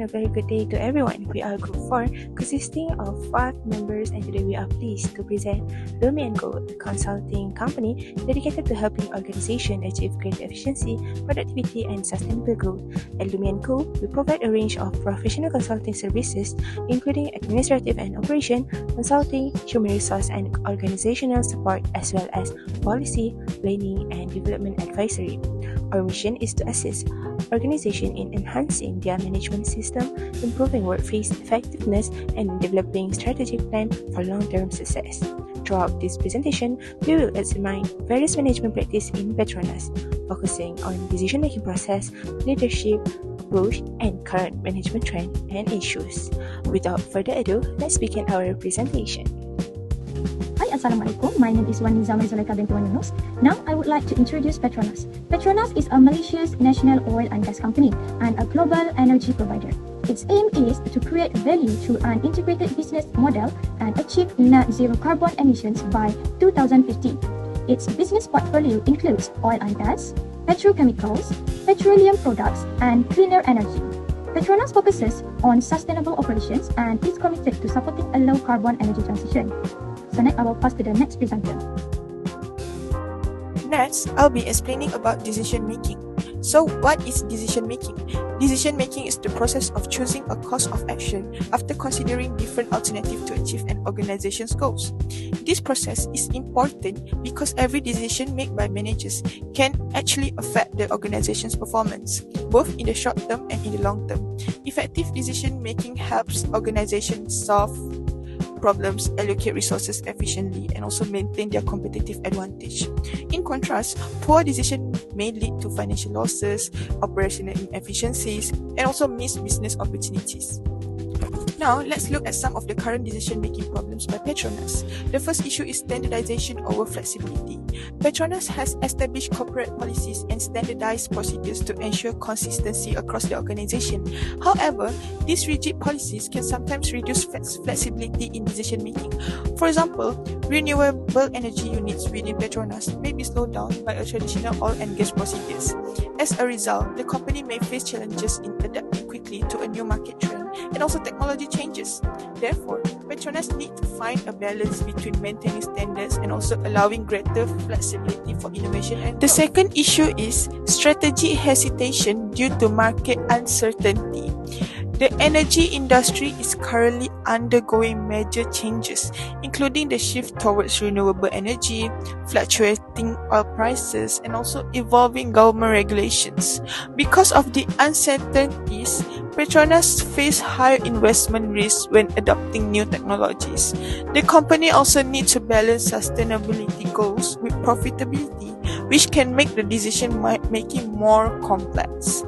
and a very good day to everyone. We are Group 4, consisting of 5 members, and today we are pleased to present Lumi & Co, a consulting company dedicated to helping organizations achieve greater efficiency, productivity, and sustainable growth. At Lumi & Co, we provide a range of professional consulting services, including administrative and operation, consulting, human resource and organizational support, as well as policy, planning, and development advisory. Our mission is to assist organizations in enhancing their management system, improving workforce effectiveness, and developing strategic plans for long-term success. Throughout this presentation, we will examine various management practices in Petronas, focusing on decision-making process, leadership, approach, and current management trends and issues. Without further ado, let's begin our presentation. Hi, Assalamualaikum. My name is Wan Nizam Zulaika binti Wan Yunus. Now, I would like to introduce Petronas. Petronas is a Malaysia's national oil and gas company and a global energy provider. Its aim is to create value through an integrated business model and achieve net zero carbon emissions by 2050. Its business portfolio includes oil and gas, petrochemicals, petroleum products, and cleaner energy. Petronas focuses on sustainable operations and is committed to supporting a low carbon energy transition. So next, I will pass to the next presenter. Next, I'll be explaining about decision making. So, what is decision making? Decision making is the process of choosing a course of action after considering different alternatives to achieve an organization's goals. This process is important because every decision made by managers can actually affect the organization's performance, both in the short term and in the long term. Effective decision making helps organizations solve problems, allocate resources efficiently, and also maintain their competitive advantage. In contrast, poor decision may lead to financial losses, operational inefficiencies, and also missed business opportunities. Now, let's look at some of the current decision-making problems by Petronas. The first issue is standardization over flexibility. Petronas has established corporate policies and standardized procedures to ensure consistency across the organization. However, these rigid policies can sometimes reduce flexibility in decision-making. For example, renewable energy units within Petronas may be slowed down by a traditional oil and gas procedures. As a result, the company may face challenges in adapting quickly to a new market trend and also technology changes. Therefore, Petronas need to find a balance between maintaining standards and also allowing greater flexibility for innovation. And the second issue is strategic hesitation due to market uncertainty. The energy industry is currently undergoing major changes, including the shift towards renewable energy, fluctuating oil prices, and also evolving government regulations. Because of the uncertainties, Petronas face higher investment risks when adopting new technologies. The company also needs to balance sustainability goals with profitability, which can make the decision making more complex.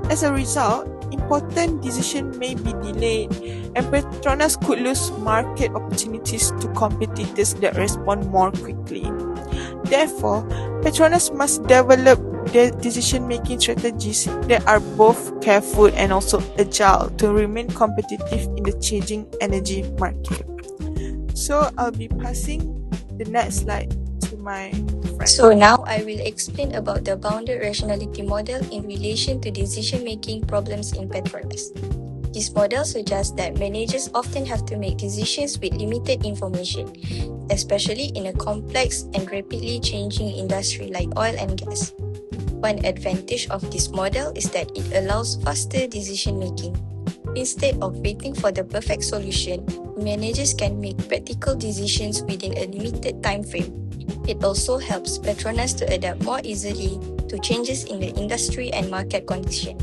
As a result, important decisions may be delayed, and Petronas could lose market opportunities to competitors that respond more quickly. Therefore, Petronas must develop their decision-making strategies that are both careful and also agile to remain competitive in the changing energy market. So, I'll be passing the next slide to my friend. So now I will explain about the bounded rationality model in relation to decision-making problems in Petronas. This model suggests that managers often have to make decisions with limited information, especially in a complex and rapidly changing industry like oil and gas. One advantage of this model is that it allows faster decision-making. Instead of waiting for the perfect solution, managers can make practical decisions within a limited time frame. It also helps Petronas to adapt more easily to changes in the industry and market condition.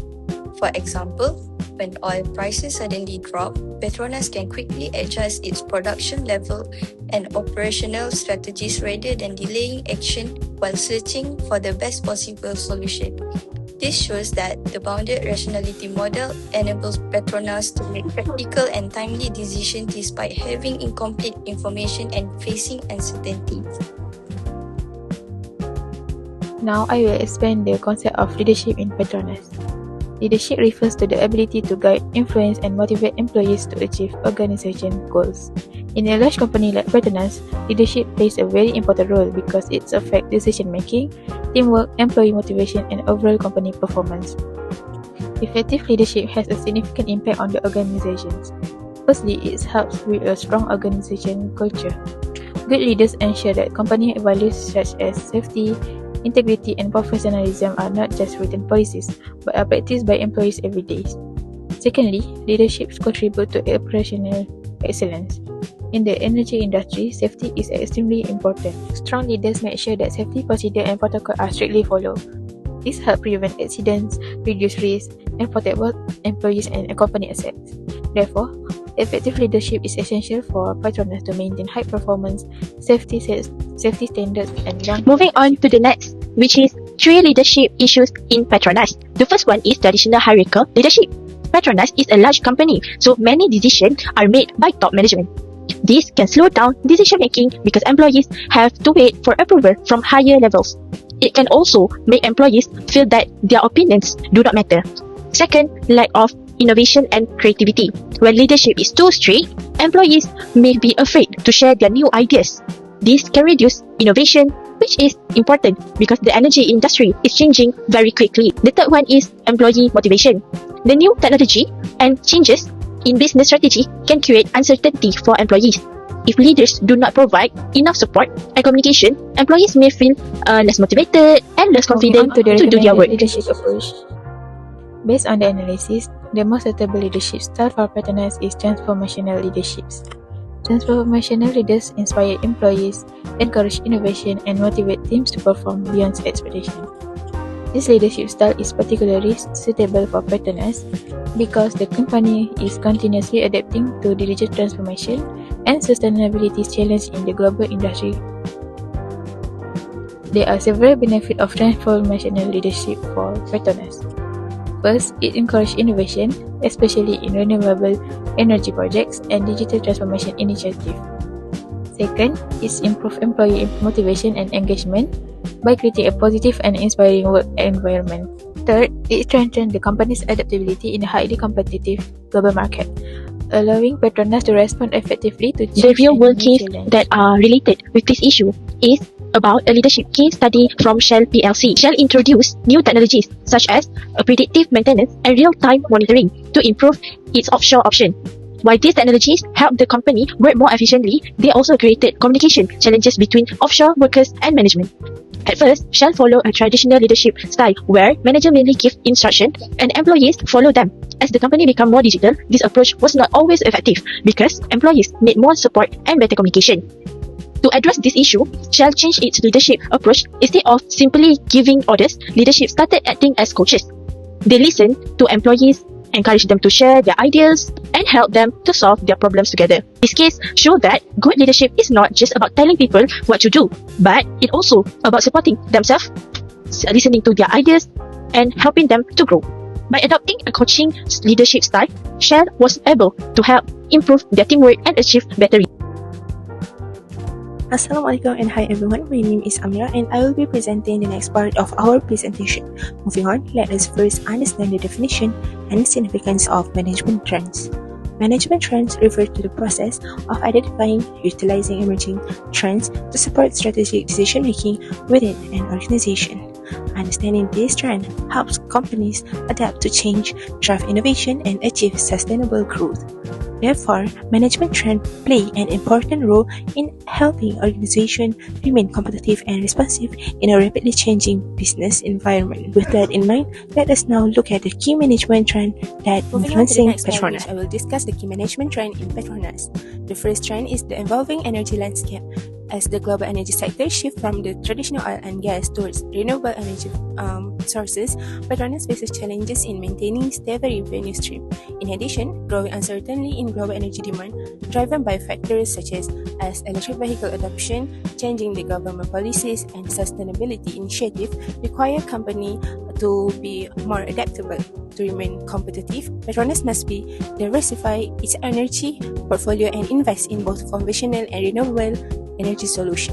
For example, when oil prices suddenly drop, Petronas can quickly adjust its production level and operational strategies rather than delaying action while searching for the best possible solution. This shows that the bounded rationality model enables Petronas to make practical and timely decisions despite having incomplete information and facing uncertainty. Now I will explain the concept of leadership in Petronas. Leadership refers to the ability to guide, influence, and motivate employees to achieve organization goals. In a large company like Petronas, leadership plays a very important role because it affects decision-making, teamwork, employee motivation, and overall company performance. Effective leadership has a significant impact on the organizations. Firstly, it helps build a strong organization culture. Good leaders ensure that company values such as safety, integrity, and professionalism are not just written policies, but are practiced by employees every day. Secondly, leadership contributes to operational excellence. In the energy industry, safety is extremely important. Strong leaders make sure that safety procedures and protocols are strictly followed. This helps prevent accidents, reduce risks, and protect both employees and company assets. Therefore, effective leadership is essential for Petronas to maintain high performance, safety standards, and long. Moving on to the next, which is 3 leadership issues in Petronas. The first one is traditional hierarchical leadership. Petronas is a large company, so many decisions are made by top management. This can slow down decision making because employees have to wait for approval from higher levels. It can also make employees feel that their opinions do not matter. Second, lack of innovation and creativity. When leadership is too strict, employees may be afraid to share their new ideas. This can reduce innovation, which is important because the energy industry is changing very quickly. The third one is employee motivation. The new technology and changes in business strategy can create uncertainty for employees. If leaders do not provide enough support and communication, employees may feel less motivated and less confident to do their work. Leadership approach. Based on the analysis, the most suitable leadership style for Petronas is transformational leaderships. Transformational leaders inspire employees, encourage innovation, and motivate teams to perform beyond expectations. This leadership style is particularly suitable for Petronas because the company is continuously adapting to digital transformation and sustainability challenges in the global industry. There are several benefits of transformational leadership for Petronas. First, it encourages innovation, especially in renewable energy projects and digital transformation initiatives. Second, it improves employee motivation and engagement by creating a positive and inspiring work environment. Third, it strengthens the company's adaptability in a highly competitive global market, allowing Petronas to respond effectively to change. The real-world and new case challenges. that are related with this issue is about a leadership case study from Shell PLC. Shell introduced new technologies such as a predictive maintenance and real-time monitoring to improve its offshore option. While these technologies help the company work more efficiently, they also created communication challenges between offshore workers and management. At first, Shell followed a traditional leadership style where managers mainly give instructions and employees follow them. As the company became more digital, this approach was not always effective because employees need more support and better communication. To address this issue, Shell changed its leadership approach. Instead of simply giving orders, leadership started acting as coaches. They listened to employees, encouraged them to share their ideas, and helped them to solve their problems together. This case shows that good leadership is not just about telling people what to do, but it also about supporting themselves, listening to their ideas, and helping them to grow. By adopting a coaching leadership style, Shell was able to help improve their teamwork and achieve better results. Assalamualaikum and hi everyone, my name is Amira and I will be presenting the next part of our presentation. Moving on, let us first understand the definition and significance of management trends. Management trends refer to the process of identifying, utilizing emerging trends to support strategic decision making within an organization. Understanding this trend helps companies adapt to change, drive innovation, and achieve sustainable growth. Therefore, management trends play an important role in helping organizations remain competitive and responsive in a rapidly changing business environment. With that in mind, let us now look at the key management trend that influencing Petronas. I will discuss the key management trend in Petronas. The first trend is the evolving energy landscape. As the global energy sector shifts from the traditional oil and gas towards renewable energy sources, Petronas faces challenges in maintaining stable revenue stream. In addition, growing uncertainty in global energy demand, driven by factors such as electric vehicle adoption, changing the government policies, and sustainability initiatives, require company to be more adaptable. To remain competitive, Petronas must be diversify its energy portfolio and invest in both conventional and renewable energy solution.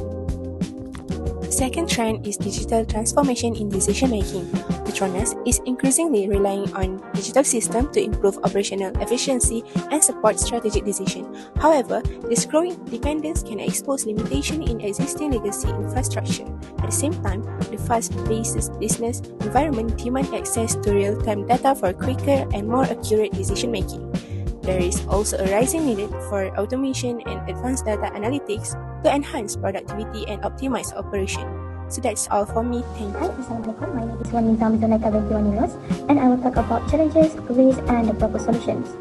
Second trend is digital transformation in decision-making. Petronas is increasingly relying on digital systems to improve operational efficiency and support strategic decision. However, this growing dependence can expose limitation in existing legacy infrastructure. At the same time, the fast-paced business environment demands access to real-time data for quicker and more accurate decision-making. There is also a rising need for automation and advanced data analytics to enhance productivity and optimize operation. So that's all for me. Thank you. Hi, Assalamualaikum. My name is Wanita Mizunaka Ventuanos, and I will talk about challenges, risks, and the proposed solutions.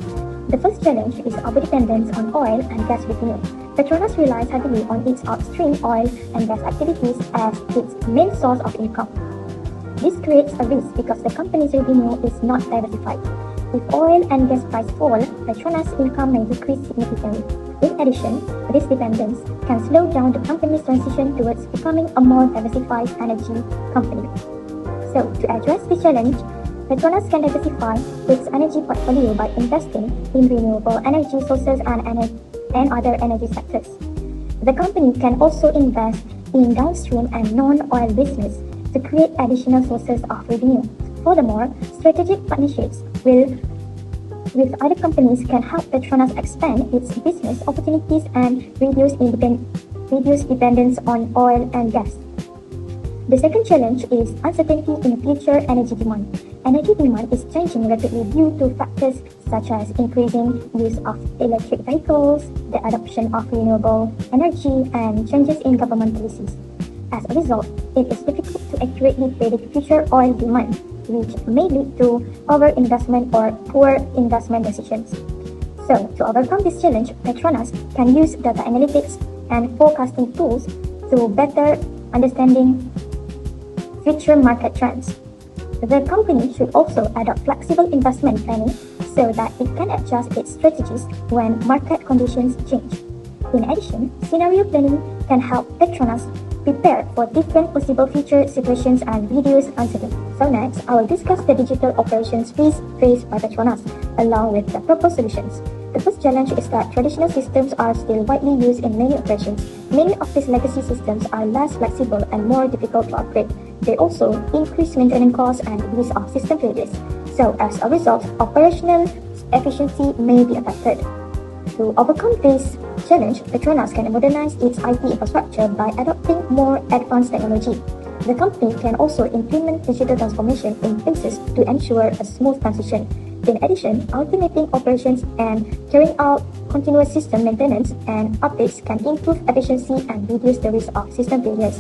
The first challenge is overdependence on oil and gas revenue. Petronas relies heavily on its upstream oil and gas activities as its main source of income. This creates a risk because the company's revenue is not diversified. If oil and gas prices fall, Petronas' income may decrease significantly. In addition, this dependence can slow down the company's transition towards becoming a more diversified energy company. So, to address this challenge, Petronas can diversify its energy portfolio by investing in renewable energy sources and other energy sectors. The company can also invest in downstream and non-oil business to create additional sources of revenue. Furthermore, strategic partnerships with other companies can help Petronas expand its business opportunities and reduce dependence on oil and gas. The second challenge is uncertainty in future energy demand. Energy demand is changing rapidly due to factors such as increasing use of electric vehicles, the adoption of renewable energy, and changes in government policies. As a result, it is difficult to accurately predict future oil demand, which may lead to overinvestment or poor investment decisions. So, to overcome this challenge, Petronas can use data analytics and forecasting tools to better understanding future market trends. The company should also adopt flexible investment planning so that it can adjust its strategies when market conditions change. In addition, scenario planning can help Petronas prepare for different possible future situations and reduce uncertainty. So next, I will discuss the digital operations risks faced by Petronas, along with the proposed solutions. The first challenge is that traditional systems are still widely used in many operations. Many of these legacy systems are less flexible and more difficult to upgrade. They also increase maintenance costs and risk of system failures. So as a result, operational efficiency may be affected. To overcome this challenge, Petronas can modernize its IT infrastructure by adopting more advanced technology. The company can also implement digital transformation in phases to ensure a smooth transition. In addition, automating operations and carrying out continuous system maintenance and updates can improve efficiency and reduce the risk of system failures.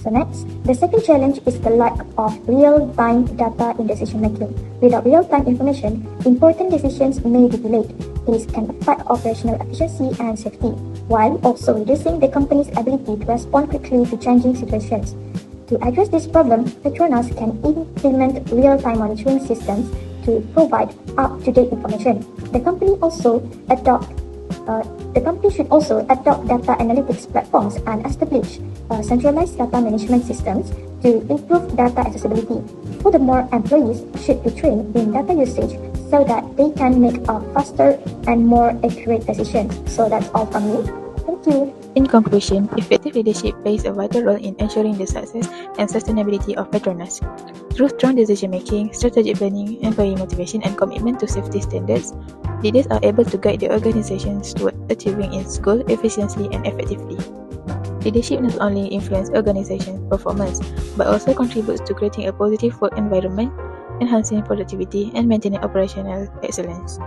So next, the second challenge is the lack of real-time data in decision-making. Without real-time information, important decisions may be delayed. This can affect operational efficiency and safety, while also reducing the company's ability to respond quickly to changing situations. To address this problem, Petronas can implement real-time monitoring systems to provide up-to-date information. The company should also adopt data analytics platforms and establish centralized data management systems to improve data accessibility. Furthermore, employees should be trained in data usage so that they can make faster and more accurate decisions. So that's all from me. Thank you. In conclusion, effective leadership plays a vital role in ensuring the success and sustainability of Petronas. Through strong decision-making, strategic planning, employee motivation, and commitment to safety standards, leaders are able to guide the organizations toward achieving its goal efficiently and effectively. Leadership not only influences organization performance, but also contributes to creating a positive work environment, enhancing productivity, and maintaining operational excellence.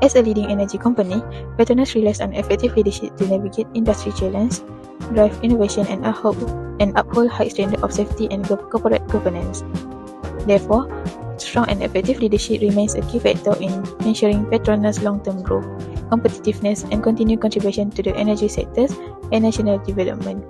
As a leading energy company, Petronas relies on effective leadership to navigate industry challenges, drive innovation, and uphold high standards of safety and corporate governance. Therefore, strong and effective leadership remains a key factor in ensuring Petronas' long-term growth, competitiveness, and continued contribution to the energy sectors and national development.